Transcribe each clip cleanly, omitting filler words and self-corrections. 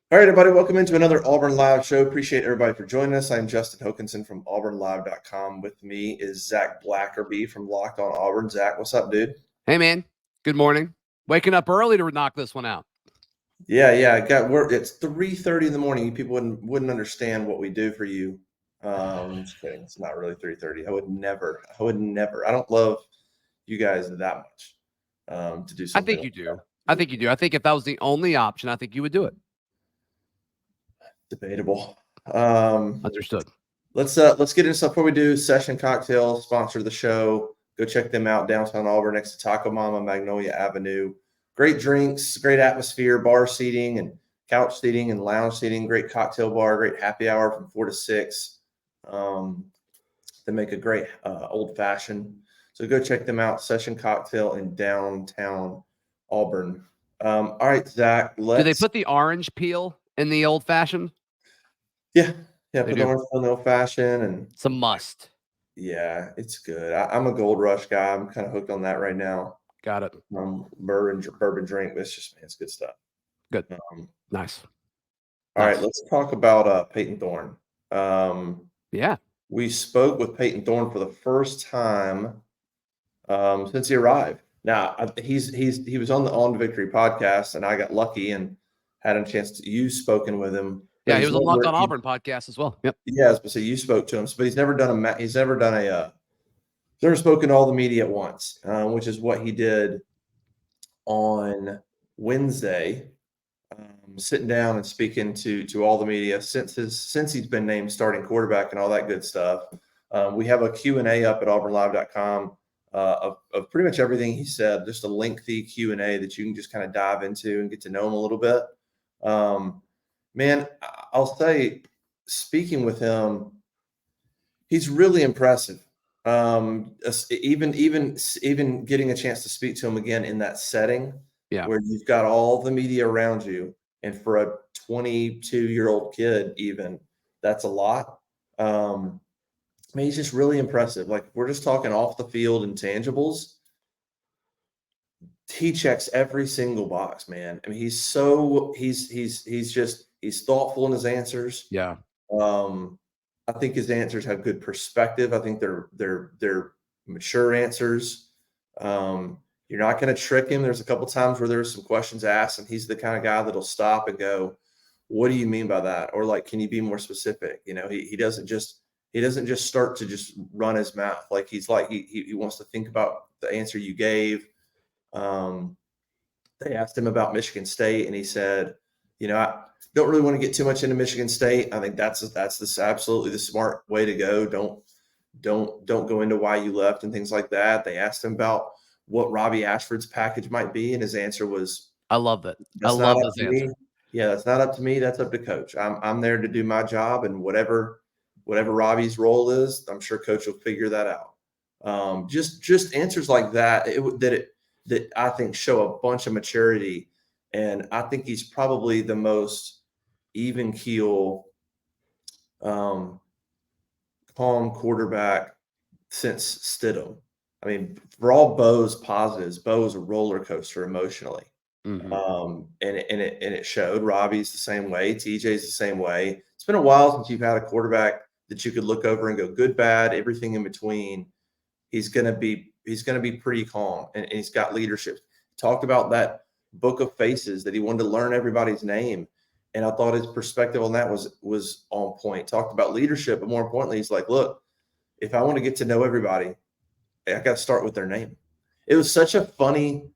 All right, everybody, welcome into another Auburn Live show. Appreciate everybody for joining us. I'm Justin Hokanson from AuburnLive.com. With me is Zac Blackerby from Locked on Auburn. Zac, what's up, dude? Hey, man. Good morning. Waking up early to knock this one out. Yeah. I got work. It's 3:30 in the morning. You people wouldn't understand what we do for you. I'm just kidding. It's not really 3:30. I would never. I don't love you guys that much to do I something. think you do. I think you do. I think if that was the only option, I think you would do it. Debatable. Understood. Let's get into stuff before we do. Session Cocktail, sponsor of the show. Go check them out downtown Auburn next to Taco Mama, Magnolia Avenue. Great drinks, great atmosphere, bar seating and couch seating and lounge seating. Great cocktail bar, great happy hour from 4 to 6. They make a great old fashioned. So go check them out. Session Cocktail in downtown Auburn. All right, Zac. Do they put the orange peel in the old fashioned? Yeah. Put the orange peel in the old fashioned, and it's a must. Yeah, it's good. I'm a Gold Rush guy. I'm kind of hooked on that right now. Got it. Bourbon drink. But it's good stuff. Good. Nice. All right, let's talk about Peyton Thorne. Yeah. We spoke with Peyton Thorne for the first time since he arrived. Now he was on the On to Victory podcast, and I got lucky and had a chance to spoken with him. Yeah, he was on Locked on Auburn podcast as well. Yep. Yes, but so you spoke to him, but he's never spoken to all the media at once, which is what he did on Wednesday, sitting down and speaking to all the media since he's been named starting quarterback and all that good stuff. We have a Q&A up at AuburnLive.com of pretty much everything he said, just a lengthy Q&A that you can just kind of dive into and get to know him a little bit. Man, I'll say, speaking with him, he's really impressive. Even getting a chance to speak to him again in that setting, where you've got all the media around you, and for a 22-year-old kid, even that's a lot. I mean, he's just really impressive. Like, we're just talking off the field intangibles. He checks every single box, man. I mean, he's thoughtful in his answers. Yeah. I think his answers have good perspective. I think they're mature answers. You're not going to trick him. There's a couple times where there's some questions asked, and he's the kind of guy that'll stop and go, "What do you mean by that?" Or like, "Can you be more specific?" You know, he doesn't just start to just run his mouth. Like, he wants to think about the answer you gave. They asked him about Michigan State, and he said, I don't really want to get too much into Michigan State. I think that's absolutely the smart way to go. Don't go into why you left and things like that. They asked him about what Robbie Ashford's package might be, and his answer was, "I love that. I love this answer. Yeah, that's not up to me. That's up to Coach. I'm there to do my job, and whatever Robbie's role is, I'm sure Coach will figure that out." Just answers like that that I think show a bunch of maturity, and I think he's probably the most even keel, calm quarterback since Stidham. I mean, for all Bo's positives, Bo was a roller coaster emotionally. Mm-hmm. And it showed. Robbie's the same way. TJ's the same way. It's been a while since you've had a quarterback that you could look over and go good, bad, everything in between. He's going to be pretty calm, and he's got leadership. Talked about that book of faces that he wanted to learn everybody's name. And I thought his perspective on that was on point. Talked about leadership, but more importantly, he's like, "Look, if I want to get to know everybody, I got to start with their name." It was such a funny,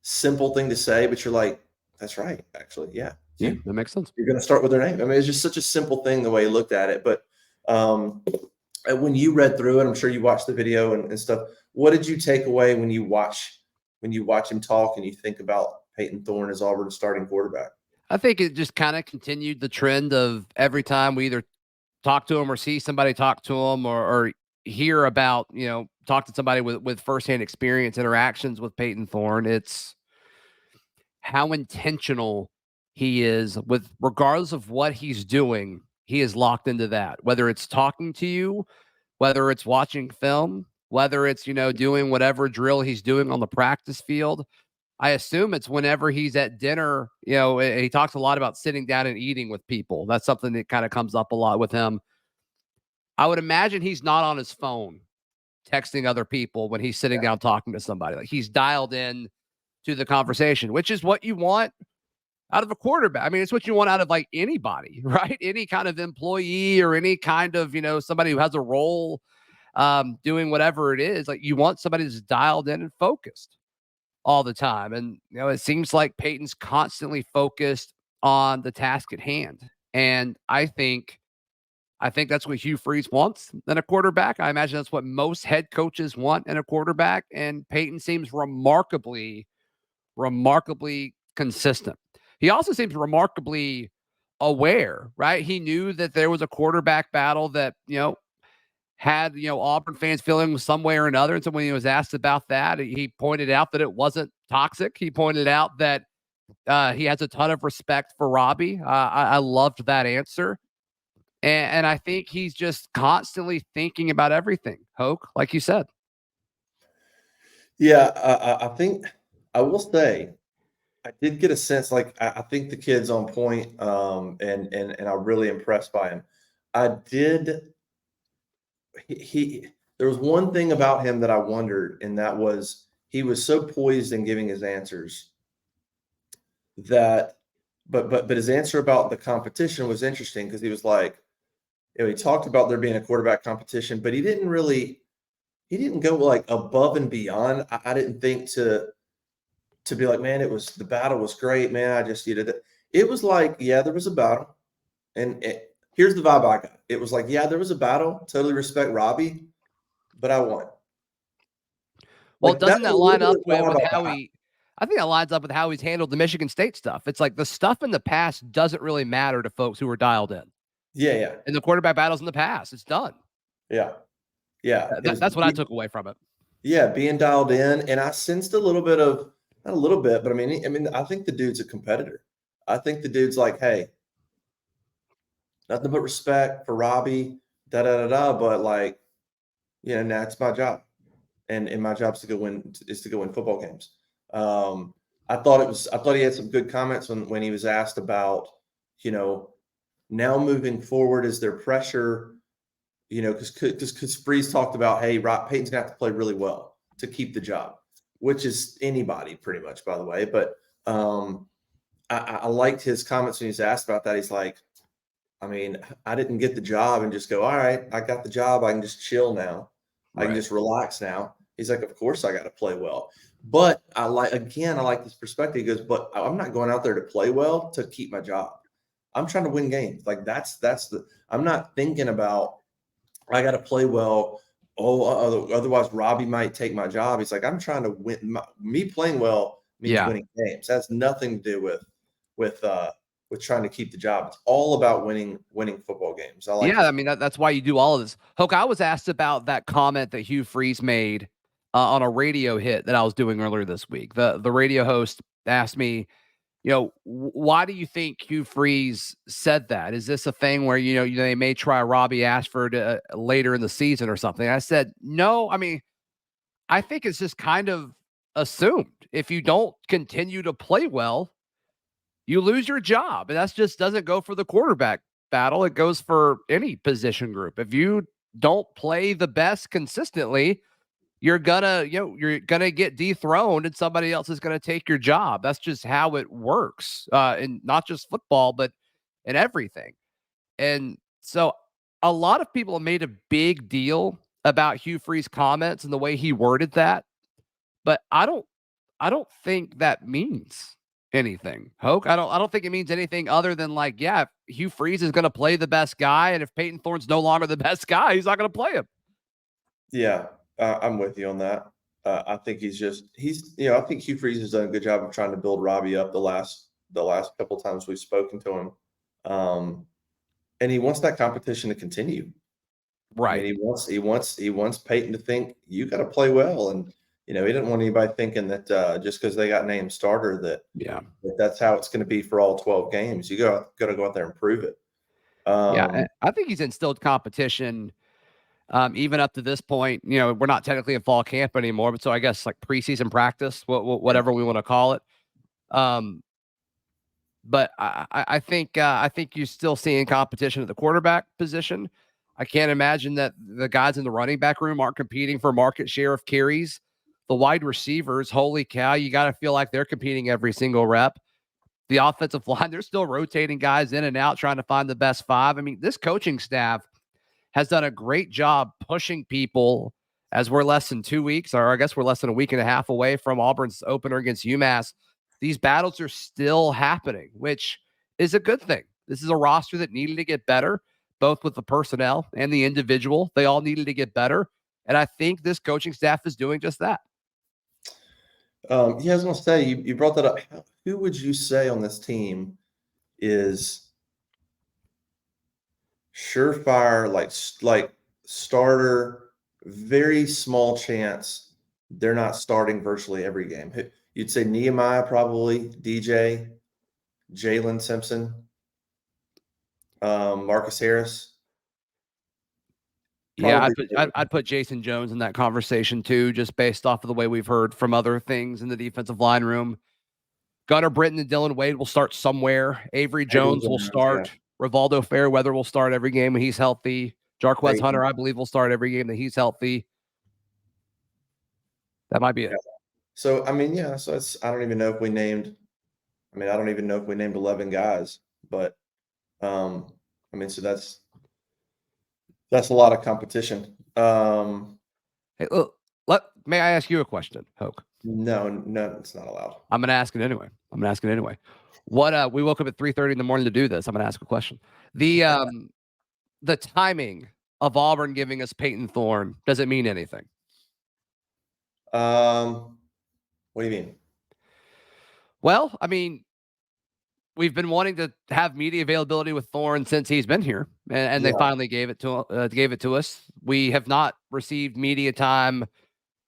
simple thing to say, but you're like, "That's right, actually, yeah, that makes sense." You're going to start with their name. I mean, it's just such a simple thing the way he looked at it. But when you read through it, I'm sure you watched the video and stuff. What did you take away when you watch him talk and you think about Peyton Thorne as Auburn's starting quarterback? I think it just kind of continued the trend of every time we either talk to him or see somebody talk to him or hear about, talk to somebody with firsthand experience, interactions with Peyton Thorne. It's how intentional he is with, regardless of what he's doing, he is locked into that, whether it's talking to you, whether it's watching film, whether it's, doing whatever drill he's doing on the practice field. I assume it's whenever he's at dinner. He talks a lot about sitting down and eating with people. That's something that kind of comes up a lot with him. I would imagine he's not on his phone texting other people when he's sitting down talking to somebody. Like, he's dialed in to the conversation, which is what you want out of a quarterback. I mean, it's what you want out of like anybody, right? Any kind of employee or any kind of, somebody who has a role doing whatever it is. Like, you want somebody that's dialed in and focused all the time. And, it seems like Peyton's constantly focused on the task at hand. And I think that's what Hugh Freeze wants in a quarterback. I imagine that's what most head coaches want in a quarterback. And Peyton seems remarkably consistent. He also seems remarkably aware, right? He knew that there was a quarterback battle that, had, Auburn fans feeling some way or another. And so when he was asked about that, he pointed out that it wasn't toxic. He pointed out that he has a ton of respect for Robbie. I loved that answer. And I think he's just constantly thinking about everything, Hoke, like you said. Yeah, I think I will say I did get a sense, like, I think the kid's on point, and I'm really impressed by him. I did he there was one thing about him that I wondered, and that was he was so poised in giving his answers that but his answer about the competition was interesting because he was like, he talked about there being a quarterback competition, but he didn't go like above and beyond. I didn't think to be like, man, the battle was great, man. I just it was like, yeah, there was a battle, and here's the vibe I got. It was like, yeah, there was a battle. Totally respect Robbie, but I won. Well, Like that doesn't was that a little line bit up of the with vibe I how got. I think that lines up with how he's handled the Michigan State stuff. It's like the stuff in the past doesn't really matter to folks who are dialed in. Yeah, yeah, And the quarterback battles in the past, it's done. yeah, yeah. It was That's what I took away from it. yeah, being dialed in, and I sensed a little bit of not a little bit, but I think the dude's a competitor. I think the dude's like, hey, nothing but respect for Robbie, da da da da. But like, that's my job, and my job's to go win football games. I thought he had some good comments when he was asked about, you know, now moving forward, is there pressure? Because Freeze talked about, hey, Peyton's gonna have to play really well to keep the job, which is anybody pretty much, by the way. But I liked his comments when he's asked about that. He's like, I mean, I didn't get the job and just go, all right, I got the job. I can just chill now. I can Right. just relax now. He's like, of course I got to play well. But I like this perspective. He goes, but I'm not going out there to play well to keep my job. I'm trying to win games. Like I'm not thinking about I got to play well. Otherwise Robbie might take my job. He's like, I'm trying to win. Me playing well means Yeah. winning games. That has nothing to do with uh, with trying to keep the job. It's all about winning football games. I like Yeah, his. I mean that's why you do all of this. Hoke, I was asked about that comment that Hugh Freeze made on a radio hit that I was doing earlier this week. The radio host asked me, why do you think Hugh Freeze said that? Is this a thing where they may try Robbie Ashford later in the season or something? I said no. I mean, I think it's just kind of assumed if you don't continue to play well, you lose your job. And that's just doesn't go for the quarterback battle. It goes for any position group. If you don't play the best consistently, you're gonna get dethroned and somebody else is gonna take your job. That's just how it works. In not just football, but in everything. And so a lot of people have made a big deal about Hugh Freeze's comments and the way he worded that, but I don't think that means anything. Hoke, I don't think it means anything other than like, yeah, if Hugh Freeze is going to play the best guy, and if Peyton Thorne's no longer the best guy, he's not going to play him. Yeah, I'm with you on that. I think I think Hugh Freeze has done a good job of trying to build Robbie up the last couple of times we've spoken to him, and he wants that competition to continue. I mean, Right. he wants Peyton to think you got to play well, and he didn't want anybody thinking that just because they got named starter Yeah. that's how it's going to be for all 12 games. You got to go out there and prove it. Yeah. Um, I think he's instilled competition Even up to this point, we're not technically in fall camp anymore, but so I guess like preseason practice, whatever we want to call it. But I think you're still seeing competition at the quarterback position. I can't imagine that the guys in the running back room aren't competing for market share of carries. The wide receivers, holy cow, you got to feel like they're competing every single rep. The offensive line, they're still rotating guys in and out, trying to find the best five. I mean, this coaching staff has done a great job pushing people as we're less than 2 weeks, or I guess we're less than a week and a half away from Auburn's opener against UMass. These battles are still happening, which is a good thing. This is a roster that needed to get better, both with the personnel and the individual. They all needed to get better. And I think this coaching staff is doing just that. Yeah, I was going to say, you brought that up. Who would you say on this team is surefire, like starter, very small chance they're not starting virtually every game? You'd say Nehemiah, probably, DJ, Jalen Simpson, Marcus Harris. Yeah, I'd put Jason Jones in that conversation too, just based off of the way we've heard from other things in the defensive line room. Gunnar Britton and Dylan Wade will start somewhere. Avery Jones will start. Yeah. Rivaldo Fairweather will start every game when he's healthy. Jarquez Hunter, I believe, will start every game that he's healthy. That might be it. So, I mean, yeah, so I don't even know if we named 11 guys, but I mean, so that's a lot of competition. Hey, look, may I ask you a question, Hoke? No, it's not allowed. I'm going to ask it anyway. What we woke up at 3:30 in the morning to do this. I'm going to ask a question. The timing of Auburn giving us Peyton Thorne, does it mean anything? What do you mean? Well, I mean, we've been wanting to have media availability with Thorne since he's been here, and they finally gave it to us. We have not received media time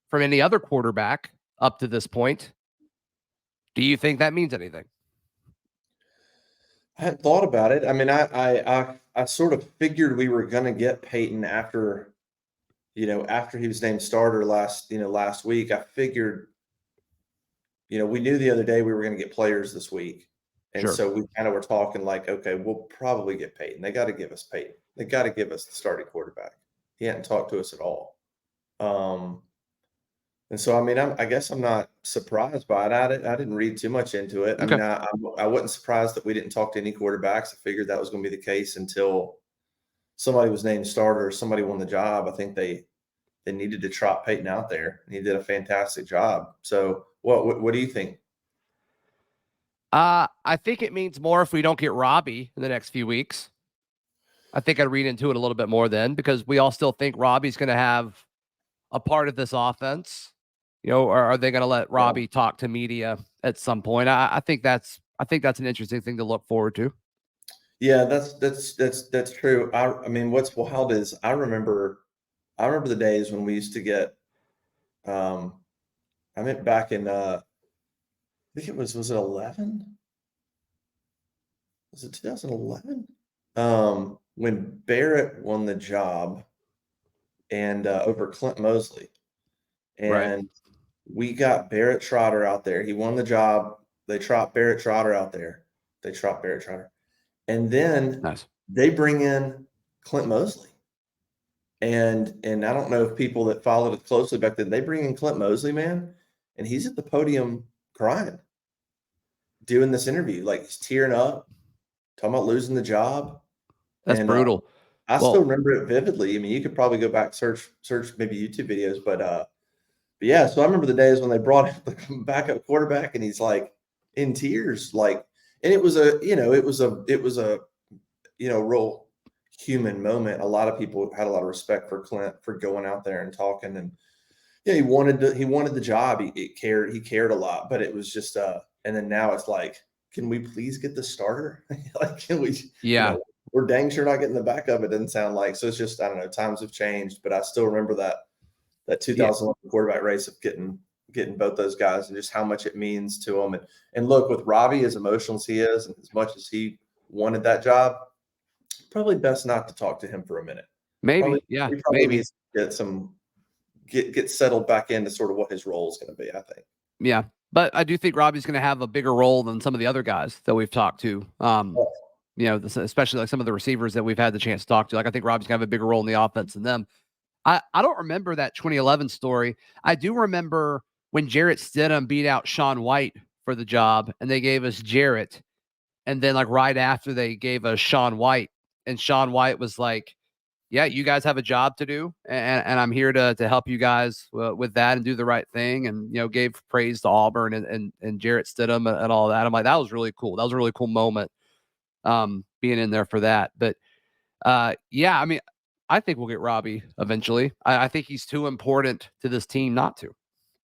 from any other quarterback up to this point. Do you think that means anything? I hadn't thought about it. I mean, I sort of figured we were going to get Peyton after he was named starter last week. I figured, we knew the other day we were going to get players this week. And so we kind of were talking like, okay, we'll probably get Peyton. They got to give us Peyton. They got to give us the starting quarterback. He hadn't talked to us at all. And so, I mean, I guess I'm not surprised by it. I didn't read too much into it. Okay. I mean, I wasn't surprised that we didn't talk to any quarterbacks. I figured that was going to be the case until somebody was named starter, somebody won the job. I think they needed to trot Peyton out there, and he did a fantastic job. So, what do you think? I think it means more if we don't get Robbie in the next few weeks. I think I'd read into it a little bit more then, because we all still think Robbie's going to have a part of this offense. Or are they going to let Robbie talk to media at some point? I think that's an interesting thing to look forward to. Yeah, that's true. I mean, what's wild is I remember the days when we used to get. I meant back in. I think it was it 11? Was it 2011? When Barrett won the job, and over Clint Mosley, and we got Barrett Trotter out there. He won the job. They trot Barrett Trotter out there. And then they bring in Clint Mosley. And I don't know if people that followed it closely back then, they bring in Clint Mosley, man, and he's at the podium crying, doing this interview. Like, he's tearing up, talking about losing the job. That's brutal. I still remember it vividly. I mean, you could probably go back, search maybe YouTube videos, but yeah, so I remember the days when they brought the backup quarterback and he's like in tears, like, and it was a real human moment. A lot of people had a lot of respect for Clint for going out there and talking, and he wanted the job. He cared a lot, but it was just and then now it's like, can we please get the starter? Like, can we? Yeah. We're dang sure not getting the backup. It doesn't sound like. So it's just, I don't know. Times have changed, but I still remember that 2011 quarterback race of getting both those guys and just how much it means to them. And look, with Robbie, as emotional as he is, and as much as he wanted that job, probably best not to talk to him for a minute. Maybe, yeah, He probably maybe. needs to get settled back into sort of what his role is going to be, I think. Yeah. But I do think Robbie's going to have a bigger role than some of the other guys that we've talked to. Especially like some of the receivers that we've had the chance to talk to. Like I think Robbie's going to have a bigger role in the offense than them. I don't remember that 2011 story. I do remember when Jarrett Stidham beat out Sean White for the job, and they gave us Jarrett, and then like right after they gave us Sean White, and Sean White was like, "Yeah, you guys have a job to do, and I'm here to help you guys with that and do the right thing," and gave praise to Auburn and Jarrett Stidham and all that. I'm like, that was really cool. That was a really cool moment, being in there for that. But yeah, I mean, I think we'll get Robbie eventually. I think he's too important to this team not to.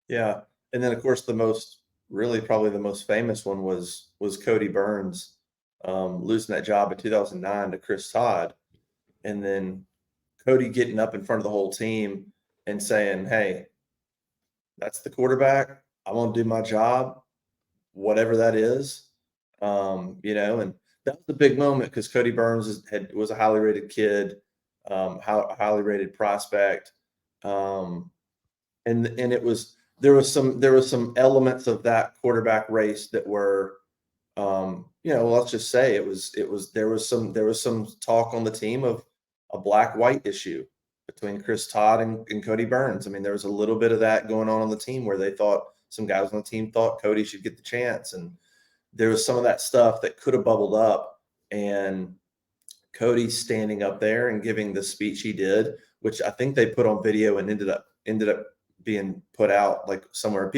Yeah, and then of course probably the most famous one was Cody Burns losing that job in 2009 to Chris Todd, and then Cody getting up in front of the whole team and saying, "Hey, that's the quarterback. I'm going to do my job, whatever that is." And that was a big moment because Cody Burns was a highly rated kid, highly rated prospect, um, and there was some elements of that quarterback race that were, let's just say there was some talk on the team of a black white issue between Chris Todd and Cody Burns. I mean, there was a little bit of that going on the team where they thought some guys on the team thought Cody should get the chance, and there was some of that stuff that could have bubbled up. And Cody standing up there and giving the speech he did, which I think they put on video and ended up being put out like somewhere.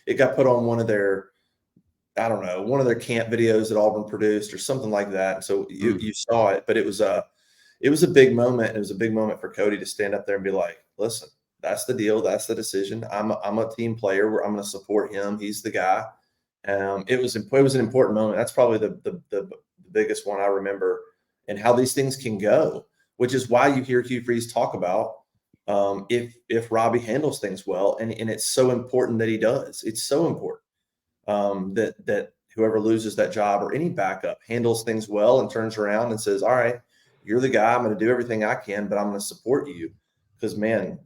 It got put on one of their, I don't know, one of their camp videos that Auburn produced or something like that. So you saw it, but it was a big moment. It was a big moment for Cody to stand up there and be like, "Listen, that's the deal. That's the decision. I'm a team player. Where I'm going to support him. He's the guy." It was an important moment. That's probably the biggest one I remember, and how these things can go, which is why you hear Hugh Freeze talk about if Robbie handles things well, and it's so important that he does. It's so important that whoever loses that job or any backup handles things well and turns around and says, "All right, you're the guy. I'm going to do everything I can, but I'm going to support you." Because man,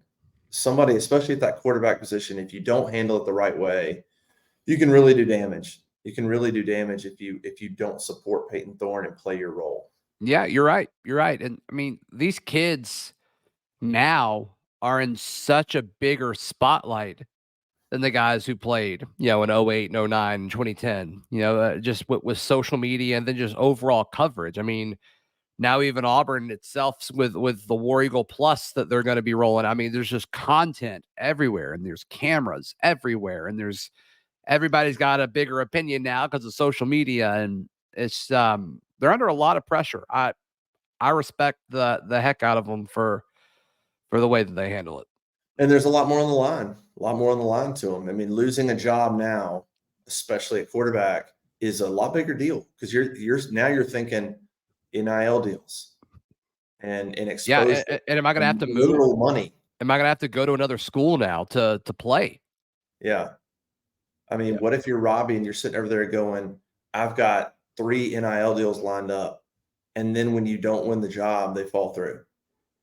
somebody, especially at that quarterback position, if you don't handle it the right way, you can really do damage. You can really do damage if you don't support Peyton Thorne and play your role. Yeah, you're right. You're right. And I mean, these kids now are in such a bigger spotlight than the guys who played, in 08 and 09 and 2010, just with social media and then just overall coverage. I mean, now even Auburn itself with the War Eagle Plus that they're going to be rolling. I mean, there's just content everywhere and there's cameras everywhere and everybody's got a bigger opinion now because of social media, and it's they're under a lot of pressure. I respect the heck out of them for the way that they handle it. And there's a lot more on the line, a lot more on the line to them. I mean, losing a job now, especially at quarterback, is a lot bigger deal because you're thinking NIL deals and Yeah, exposure and am I going to have and to move? literal money. Am I going to have to go to another school now to play? Yeah. I mean, Yeah. what if you're Robbie and you're sitting over there going, "I've got 3 NIL deals lined up," and then when you don't win the job, they fall through.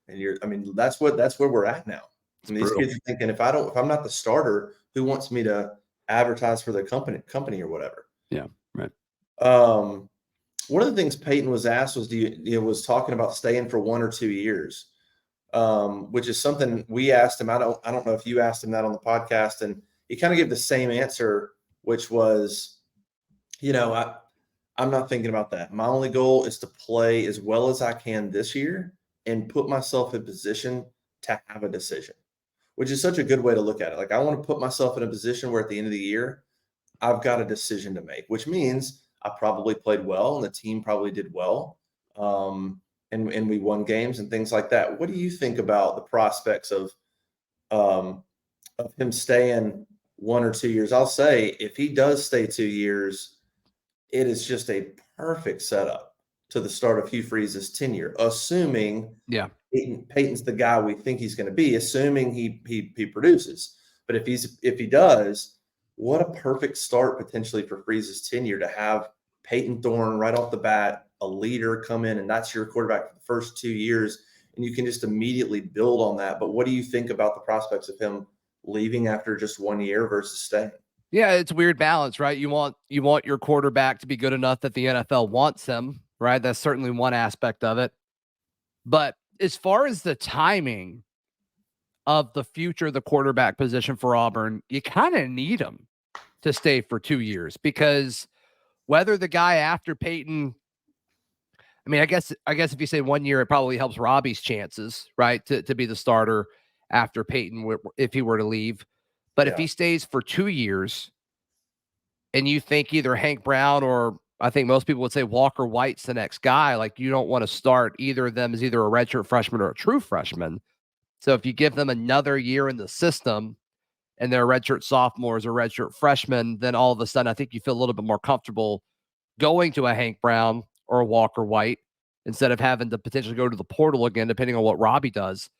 And that's where we're at now. It's I mean, these brutal. kids are thinking, if I'm not the starter, who wants me to advertise for their company or whatever? Yeah, right. One of the things Peyton was asked was, was talking about staying for 1 or 2 years, which is something we asked him. I don't know if you asked him that on the podcast, and he kind of gave the same answer, which was, I'm not thinking about that. My only goal is to play as well as I can this year and put myself in position to have a decision, which is such a good way to look at it. Like, I want to put myself in a position where at the end of the year, I've got a decision to make, which means I probably played well and the team probably did well. And we won games and things like that. What do you think about the prospects of him staying 1 or 2 years? I'll say if he does stay 2 years, it is just a perfect setup to the start of Hugh Freeze's tenure, assuming Yeah. Peyton's the guy we think he's going to be, assuming he produces. But if he does, what a perfect start potentially for Freeze's tenure to have Peyton Thorne right off the bat, a leader, come in, and that's your quarterback for the first 2 years, and you can just immediately build on that. But what do you think about the prospects of him leaving after just 1 year versus staying? Yeah, it's a weird balance, right? You want your quarterback to be good enough that the NFL wants him, right? That's certainly one aspect of it. But as far as the timing of the future of the quarterback position for Auburn, you kind of need him to stay for 2 years, because whether the guy after Peyton, I mean, I guess if you say 1 year, it probably helps Robbie's chances, right, to be the starter after Peyton if he were to leave. But if Yeah. he stays for 2 years, and you think either Hank Brown, or I think most people would say Walker White's the next guy, like, you don't want to start either of them as either a redshirt freshman or a true freshman. So if you give them another year in the system and they're redshirt sophomores or redshirt freshmen, then all of a sudden I think you feel a little bit more comfortable going to a Hank Brown or a Walker White instead of having to potentially go to the portal again, depending on what Robbie does.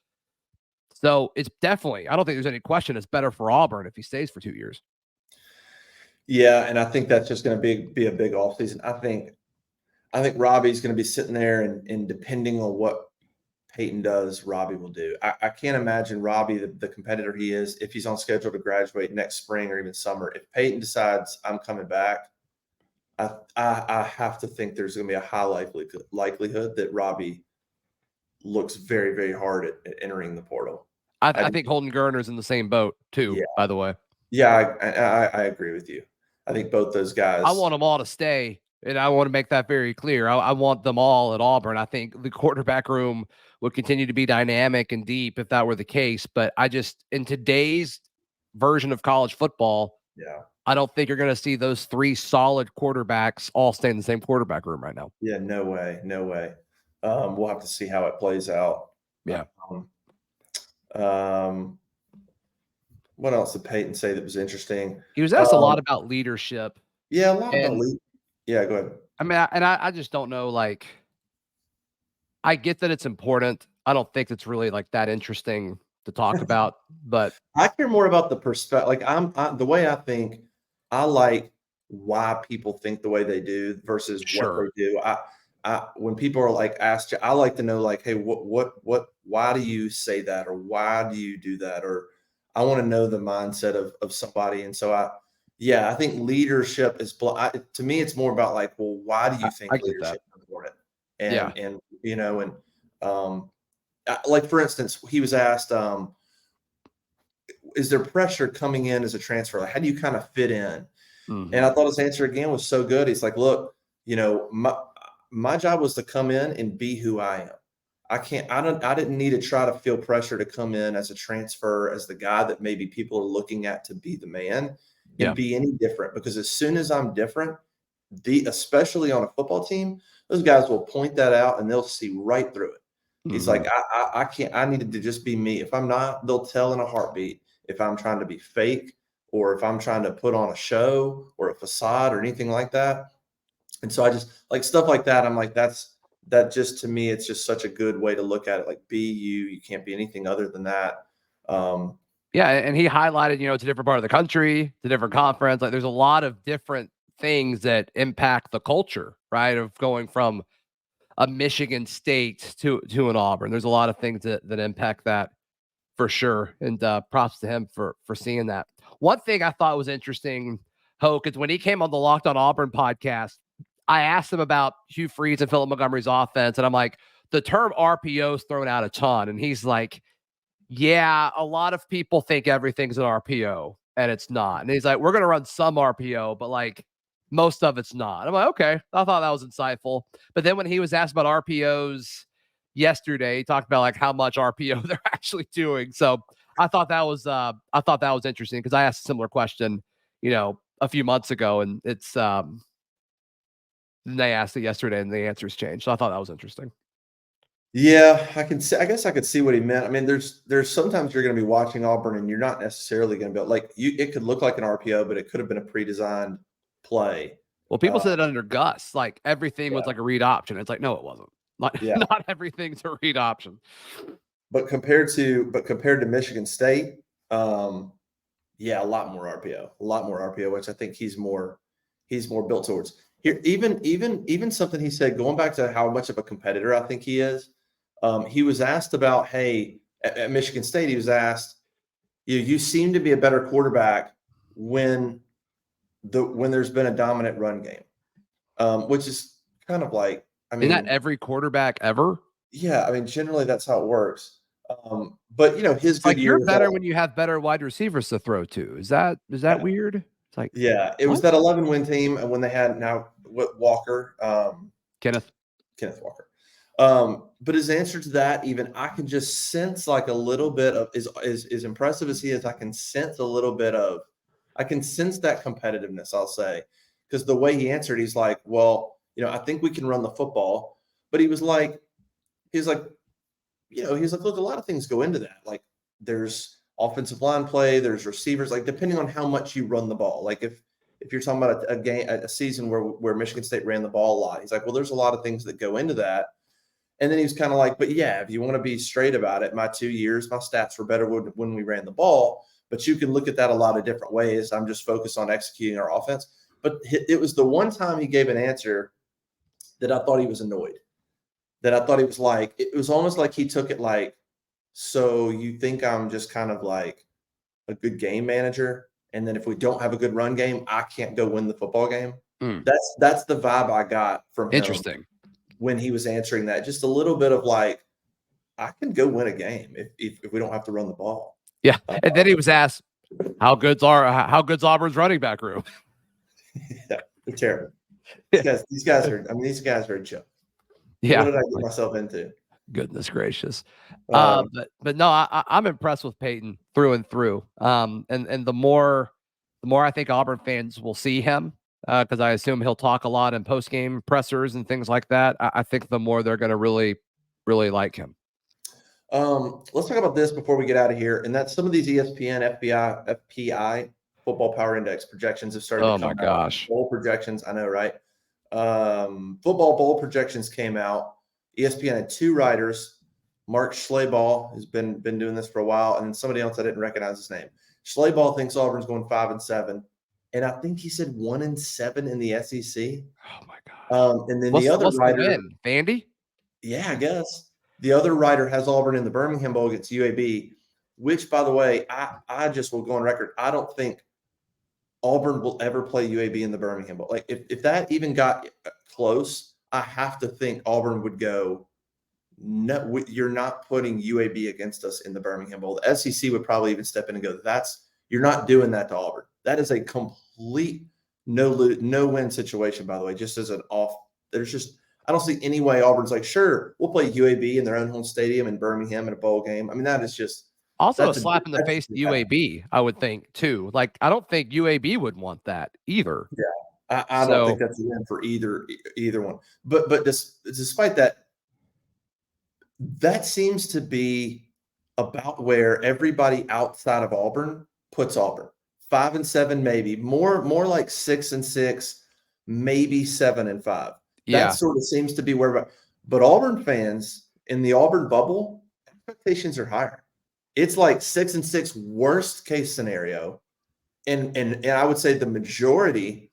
So it's definitely, I don't think there's any question, it's better for Auburn if he stays for 2 years. Yeah, and I think that's just going to be a big offseason. I think Robbie's going to be sitting there, and depending on what Peyton does, Robbie will do. I can't imagine Robbie, the competitor he is, if he's on schedule to graduate next spring or even summer. If Peyton decides I'm coming back, I have to think there's going to be a high likelihood that Robbie looks very, very hard at entering the portal. I think Holden Gurner's in the same boat too, Yeah, by the way. yeah, I agree with you. I think both those guys. I want them all to stay, and I want to make that very clear. I want them all at Auburn. I think the quarterback room would continue to be dynamic and deep if that were the case. But I just, in today's version of college football, Yeah. I don't think you're going to see those 3 solid quarterbacks all stay in the same quarterback room right now. Yeah, no way, no way. We'll have to see how it plays out. Yeah. What else did Peyton say that was interesting? He was asked a lot about leadership. Yeah, a lot about And Yeah, go ahead. I mean, I just don't know. Like, I get that it's important. I don't think it's really like that interesting to talk about, but I care more about the perspective. Like the way I think, I like why people think the way they do versus what sure. they do. When people are like asked, I like to know, like, hey, why do you say that, or why do you do that, or I want to know the mindset of somebody. And so I think leadership is to me, it's more about like, well, why do you think I get that. leadership is important? Yeah. And like, for instance, he was asked, is there pressure coming in as a transfer? Like, how do you kind of fit in? Mhm. And I thought his answer again was so good. He's like, look, my job was to come in and be who I am. I didn't need to try to feel pressure to come in as a transfer, as the guy that maybe people are looking at to be the man and be any different. Because as soon as I'm different, especially on a football team, those guys will point that out and they'll see right through it. He's like, I can't, I needed to just be me. If I'm not, they'll tell in a heartbeat if I'm trying to be fake, or if I'm trying to put on a show or a facade or anything like that. And so I just like stuff like that. I'm like, that just, to me, it's just such a good way to look at it. Like, be you. You can't be anything other than that. Yeah, and he highlighted, it's a different part of the country, it's a different conference. Like, there's a lot of different things that impact the culture, right? Of going from a Michigan State to an Auburn. There's a lot of things that impact that for sure. And props to him for seeing that. One thing I thought was interesting, Hoke, is when he came on the Locked on Auburn podcast, I asked him about Hugh Freeze and Philip Montgomery's offense, and I'm like, the term RPO is thrown out a ton, and he's like, yeah, a lot of people think everything's an RPO, and it's not. And he's like, we're going to run some RPO, but like most of it's not. I'm like, okay. I thought that was insightful. But then when he was asked about RPOs yesterday, he talked about like how much RPO they're actually doing. So I thought that was interesting, because I asked a similar question, a few months ago, and it's they asked it yesterday and the answers changed. So I thought that was interesting. Yeah, I guess I could see what he meant. I mean, there's sometimes you're going to be watching Auburn and you're not necessarily going to be like, it could look like an RPO, but it could have been a pre-designed play. Well, people said it under Gus, like everything was Yeah. like a read option. It's like, no, it wasn't. Yeah. Not everything's a read option. But compared to Michigan State, yeah, a lot more RPO, which I think he's more built towards. Here, even something he said, going back to how much of a competitor I think he is. He was asked about, hey, at Michigan State, he was asked, you seem to be a better quarterback when there's been a dominant run game, which is kind of like, I Isn't that mean, every quarterback ever? yeah, I mean, generally that's how it works. But his It's good like you're years, better when you have better wide receivers to throw to. Is that yeah, weird? It's like, yeah, it was what? that 11-win team, and when they had now Walker, Kenneth. Kenneth Walker. But his answer to that, even I can just sense like a little bit of as impressive as he is, I can sense a little bit of, I can sense that competitiveness, I'll say, because the way he answered, he's like, well, I think we can run the football, but he's like, he's like, look, a lot of things go into that. Like there's offensive line play, there's receivers, like depending on how much you run the ball. Like if you're talking about a game, a season where Michigan State ran the ball a lot, he's like, well, there's a lot of things that go into that. And then he was kind of like, but yeah, if you want to be straight about it, my 2 years, my stats were better when we ran the ball. But you can look at that a lot of different ways. I'm just focused on executing our offense. But it was the one time he gave an answer that I thought he was annoyed. That I thought he was like, it was almost like he took it like, so you think I'm just kind of like a good game manager, and then if we don't have a good run game, I can't go win the football game. Mm, That's the vibe I got from him interesting. when he was answering that. Just a little bit of like, I can go win a game if we don't have to run the ball. Yeah. And then he was asked, how good's Auburn's running back room? Yeah, they're terrible. These guys are a joke. Yeah. What did I get myself into? Goodness gracious. Um, But no, I'm impressed with Peyton through and through. And the more I think Auburn fans will see him, because I assume he'll talk a lot in post game pressers and things like that. I think the more they're going to really, really like him. let's talk about this before we get out of here. And that's some of these ESPN, FPI, Football Power Index projections have started Oh to my come out. gosh. Bowl projections, I know, right? Football bowl projections came out. ESPN had 2 writers. Mark Schlabach has been doing this for a while, and somebody else I didn't recognize his name. Schlabach thinks Auburn's going 5-7, and I think he said 1-7 in the SEC. Oh my gosh. And then What's the other the writer, win? Vandy? yeah, I guess the other writer has Auburn in the Birmingham Bowl against UAB, which, by the way, I just will go on record. I don't think Auburn will ever play UAB in the Birmingham Bowl. Like if that even got close, I have to think Auburn would go, no, you're not putting UAB against us in the Birmingham Bowl. The SEC would probably even step in and go, you're not doing that to Auburn. That is a complete no win situation, by the way, just as an off. I don't see any way Auburn's like, sure, we'll play UAB in their own home stadium in Birmingham in a bowl game. I mean, that is just, Also a that's slap in the face to UAB, I would think, too. Like, I don't think UAB would want that either. Yeah, I don't think that's a win for either one. But despite that, that seems to be about where everybody outside of Auburn puts Auburn. 5-7, maybe more like 6-6, maybe 7-5. That Yeah. sort of seems to be where. But Auburn fans in the Auburn bubble, expectations are higher. It's like 6-6, worst case scenario, and I would say the majority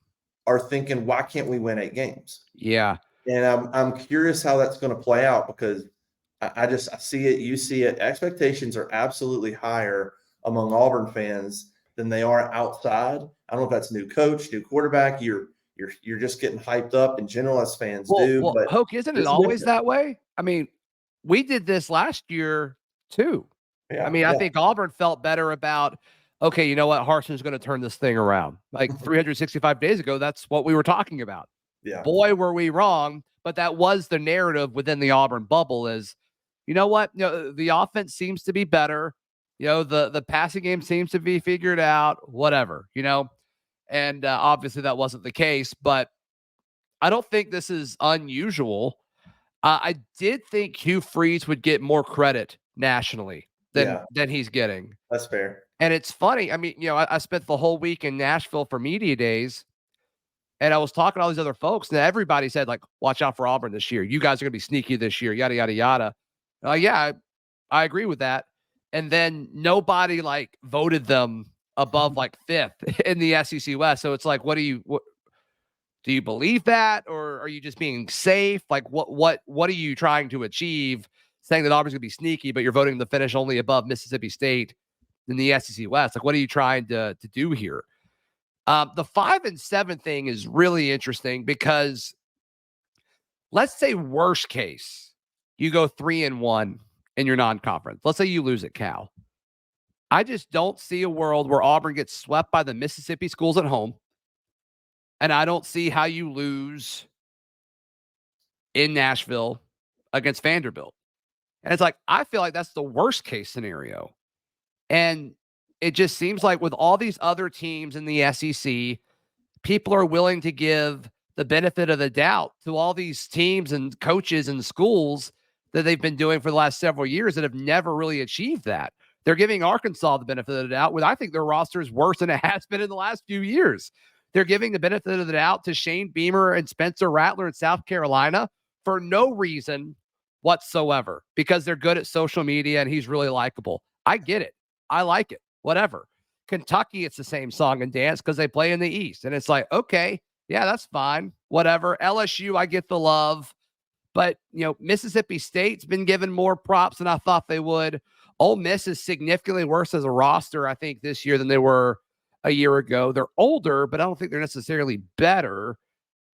are thinking, why can't we win 8 games? Yeah. And I'm curious how that's going to play out, because I see it, you see it. Expectations are absolutely higher among Auburn fans than they are outside. I don't know if that's new coach, new quarterback. You're just getting hyped up in general, as fans do. Well, But Hoke, isn't it it's always different. that way? I mean, we did this last year too. I mean, I Yeah. think Auburn felt better about, okay, you know what? Harson's going to turn this thing around. Like 365 days ago, that's what we were talking about. Yeah. Boy, were we wrong. But that was the narrative within the Auburn bubble is, you know what? The offense seems to be better. The passing game seems to be figured out, whatever, and obviously that wasn't the case, but I don't think this is unusual. I did think Hugh Freeze would get more credit nationally than he's getting. That's fair. And it's funny. I mean, I spent the whole week in Nashville for media days, and I was talking to all these other folks, and everybody said, like, watch out for Auburn this year. You guys are going to be sneaky this year, yada, yada, yada. Yeah, I agree with that. And then nobody, like, voted them above, like, 5th in the SEC West. So it's like, what do you believe that, or are you just being safe? Like, what are you trying to achieve saying that Auburn's going to be sneaky, but you're voting them to finish only above Mississippi State in the SEC West. Like, what are you trying to do here? The 5-7 thing is really interesting because let's say worst case, you go 3-1 in your non-conference. Let's say you lose at Cal. I just don't see a world where Auburn gets swept by the Mississippi schools at home. And I don't see how you lose in Nashville against Vanderbilt. And it's like, I feel like that's the worst case scenario. And it just seems like with all these other teams in the SEC, people are willing to give the benefit of the doubt to all these teams and coaches and schools that they've been doing for the last several years that have never really achieved that. They're giving Arkansas the benefit of the doubt when I think their roster is worse than it has been in the last few years. They're giving the benefit of the doubt to Shane Beamer and Spencer Rattler in South Carolina for no reason whatsoever because they're good at social media and he's really likable. I get it. I like it. Whatever. Kentucky, it's the same song and dance because they play in the East. And it's like, okay, yeah, that's fine. Whatever. LSU, I get the love. But, Mississippi State's been given more props than I thought they would. Ole Miss is significantly worse as a roster, I think, this year than they were a year ago. They're older, but I don't think they're necessarily better.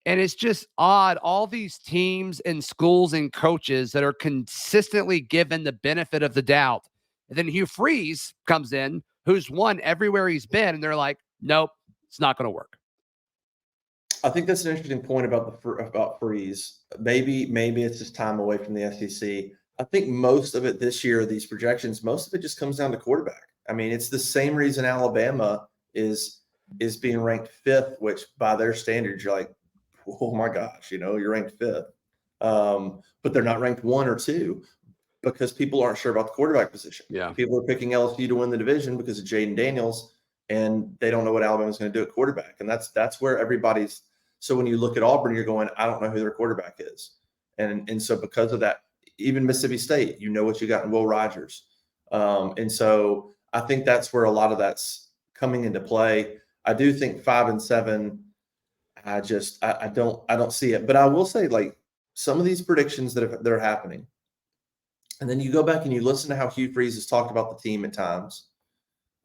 And it's just odd. All these teams and schools and coaches that are consistently given the benefit of the doubt. And then Hugh Freeze comes in, who's won everywhere he's been. And they're like, nope, it's not going to work. I think that's an interesting point about Freeze. Maybe it's just time away from the SEC. I think most of it this year, these projections, most of it just comes down to quarterback. I mean, it's the same reason Alabama is being ranked 5th, which by their standards, you're like, oh my gosh, you're ranked 5th. But they're not ranked 1 or 2 because people aren't sure about the quarterback position. Yeah. People are picking LSU to win the division because of Jaden Daniels, and they don't know what Alabama's going to do at quarterback. And that's where everybody's. So when you look at Auburn, you're going, I don't know who their quarterback is. And so because of that, even Mississippi State, what you got in Will Rogers. And so I think that's where a lot of that's coming into play. I do think 5-7, I don't see it. But I will say, like, some of these predictions that are happening, and then you go back and you listen to how Hugh Freeze has talked about the team at times.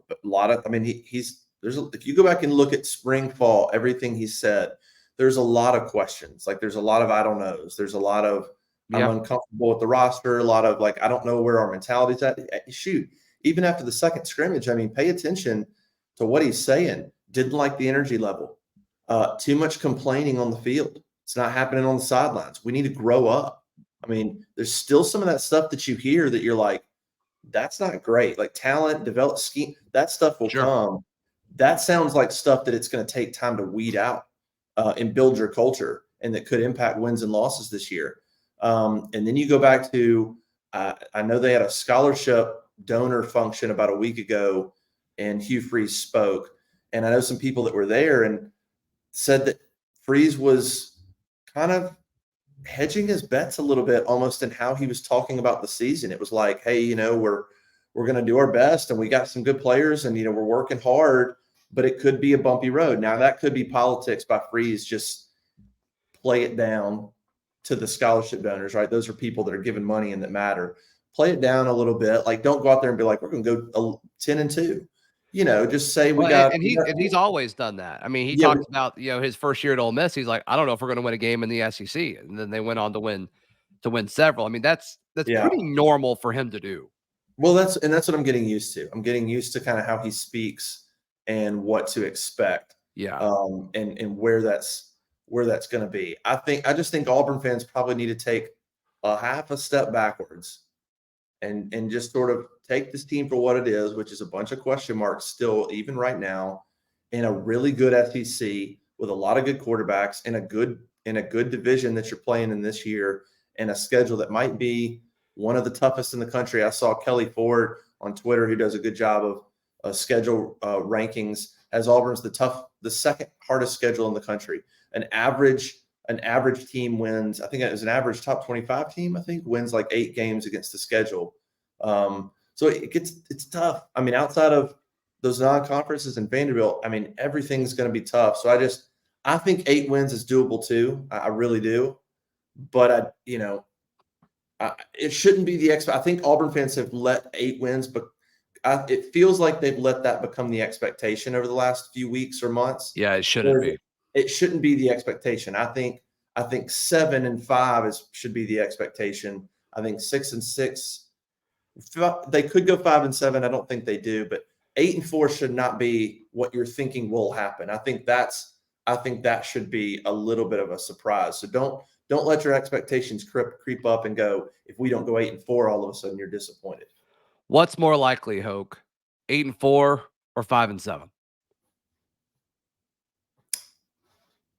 But a lot of, I mean, if you go back and look at spring, fall, everything he said, there's a lot of questions. Like, there's a lot of I don't knows. There's a lot of I'm uncomfortable with the roster. A lot of like, I don't know where our mentality's at. Shoot, even after the second scrimmage, I mean, pay attention to what he's saying. Didn't like the energy level. Too much complaining on the field. It's not happening on the sidelines. We need to grow up. I mean, there's still some of that stuff that you hear that you're like, that's not great. Like talent, develop scheme, that stuff will come. That sounds like stuff that it's going to take time to weed out and build your culture, and that could impact wins and losses this year. And then you go back to, I know they had a scholarship donor function about a week ago, and Hugh Freeze spoke. And I know some people that were there and said that Freeze was kind of hedging his bets a little bit, almost in how he was talking about the season. It was like, hey, we're going to do our best, and we got some good players, and we're working hard, but it could be a bumpy road. Now that could be politics by Freeze. Just play it down to the scholarship donors, right? Those are people that are giving money and that matter. Play it down a little bit. Like, don't go out there and be like, we're going to go 10-2. Just say he's always done that. I mean, he talked about his first year at Ole Miss. He's like, I don't know if we're going to win a game in the SEC, and then they went on to win several. I mean, that's pretty normal for him to do. Well, that's what I'm getting used to. I'm getting used to kind of how he speaks and what to expect. Yeah. And where that's going to be. I just think Auburn fans probably need to take a half a step backwards and just sort of take this team for what it is, which is a bunch of question marks still, even right now, in a really good SEC with a lot of good quarterbacks in a good division that you're playing in this year, and a schedule that might be one of the toughest in the country. I saw Kelly Ford on Twitter, who does a good job of schedule rankings, has Auburn's the second hardest schedule in the country. An average team wins, I think it was an average top 25 team, wins like 8 games against the schedule. So it's tough. I mean, outside of those non-conferences in Vanderbilt, I mean, everything's going to be tough. So I think 8 wins is doable too. I really do. But It shouldn't be the I think Auburn fans have let 8 wins, but it feels like they've let that become the expectation over the last few weeks or months. Yeah, it shouldn't be. It shouldn't be the expectation. I think 7-5 should be the expectation. I think 6-6. They could go 5-7. I don't think they do, but 8-4 should not be what you're thinking will happen. I think that should be a little bit of a surprise. So don't let your expectations creep up and go, if we don't go 8-4, all of a sudden you're disappointed. What's more likely, Hoke? 8-4 or 5-7?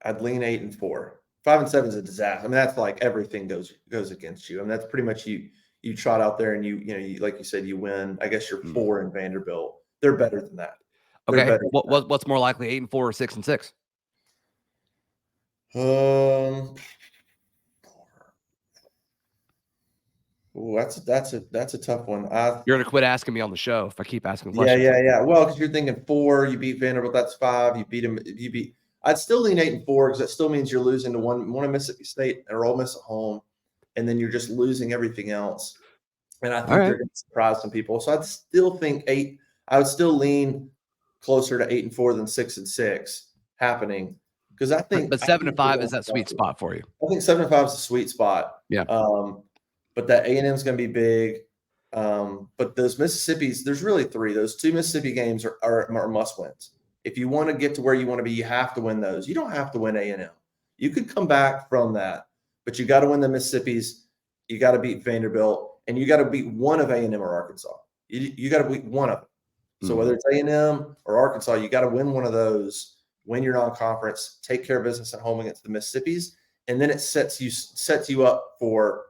I'd lean 8-4. 5-7 is a disaster. I mean, that's like everything goes against you. I mean, that's pretty much you trot out there and you like you said, you win. I guess you're 4 in Vanderbilt. They're better than that. Okay. What's more likely, 8-4 or 6-6? Ooh, that's a tough one. You're gonna quit asking me on the show if I keep asking Yeah, questions. yeah. Well, because you're thinking 4, you beat Vanderbilt, that's 5. You beat them. I'd still lean 8-4 because that still means you're losing to one of Mississippi State or Ole Miss at home, and then you're just losing everything else. And I think they're going to surprise some people. So I'd still think 8. I would still lean closer to 8-4 than 6-6 happening because I think. But 7-5 is that sweet spot for you. I think 7-5 is a sweet spot. Yeah. But that A&M is going to be big. But those Mississippis, there's really 3. Those 2 Mississippi games are must wins. If you want to get to where you want to be, you have to win those. You don't have to win A&M. You could come back from that, but you got to win the Mississippis. You got to beat Vanderbilt, and you got to beat one of A&M or Arkansas. You got to beat one of them. So whether it's A&M or Arkansas, you got to win one of those. Win your non-conference. Take care of business at home against the Mississippis, and then it sets you up for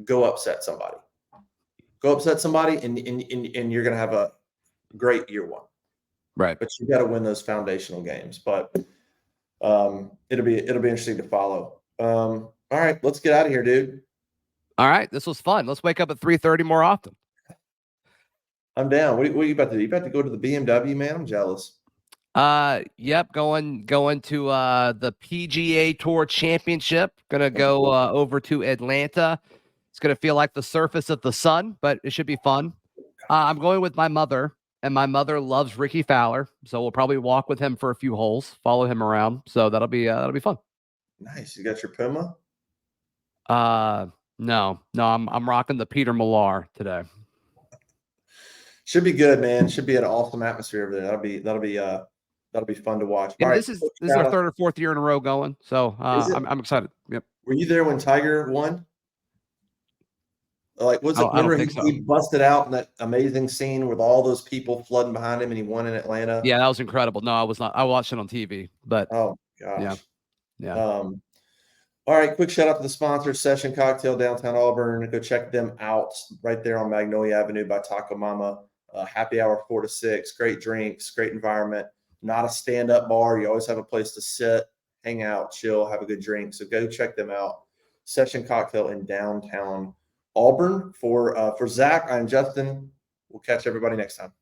go upset somebody. Go upset somebody, and you're going to have a great year 1. Right. But you got to win those foundational games. But it'll be interesting to follow. All right, let's get out of here, dude. All right, this was fun. Let's wake up at 3:30 more often. I'm down. What are you about to do? You about to go to the BMW, man? I'm jealous. Yep, going to the PGA Tour Championship. Gonna go over to Atlanta. It's gonna feel like the surface of the sun, but it should be fun. I'm going with my mother, and my mother loves Ricky Fowler, so we'll probably walk with him for a few holes, follow him around. So that'll be fun. Nice. You got your Puma? No, I'm rocking the Peter Millar today. Should be good, man. Should be an awesome atmosphere over there. That'll be fun to watch. Yeah, all this is our 3rd or 4th year in a row going, so I'm excited. Yep. Were you there when Tiger won? Like, remember he busted out in that amazing scene with all those people flooding behind him and he won in Atlanta? Yeah, that was incredible. No, I was not. I watched it on TV, but oh gosh. Yeah. All right, quick shout out to the sponsors, Session Cocktail, downtown Auburn. Go check them out right there on Magnolia Avenue by Taco Mama. Happy hour 4 to 6. Great drinks, great environment. Not a stand-up bar. You always have a place to sit, hang out, chill, have a good drink. So go check them out. Session Cocktail in downtown Auburn. For Zach, I'm Justin. We'll catch everybody next time.